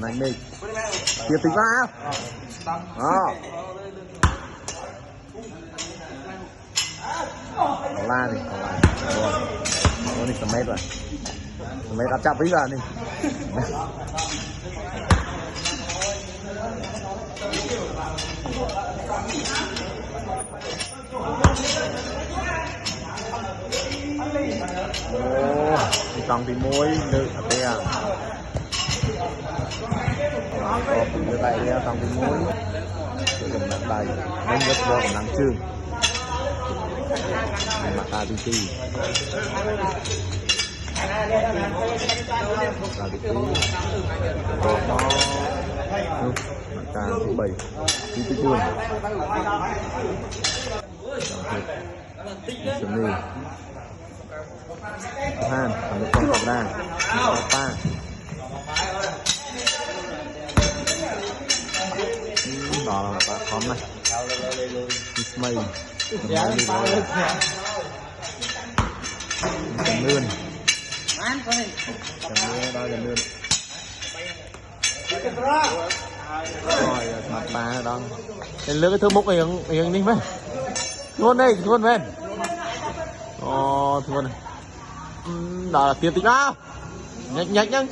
này mình kia tính vào đó còn la thì còn lại rồi đi mét rồi mét đã chạm với ra đi đi trong thì môi nữ ở đây à có như vậy trong thì môi cái cầm nặng đầy nên rất do còn nặng chương mặt ta đi ti là đi ti có mặt ta thứ bảy đi ti chương chuẩn bị han còn một con cọp đa ba đó là ba khóm này Ismail Trần Lươn đó Trần Lươn rồi mặt ba đó lên lưới cái thứ múc này hiện đi mấy luôn đây luôn bên thôi này đó là tiền tính nào nhạch nhạch nhá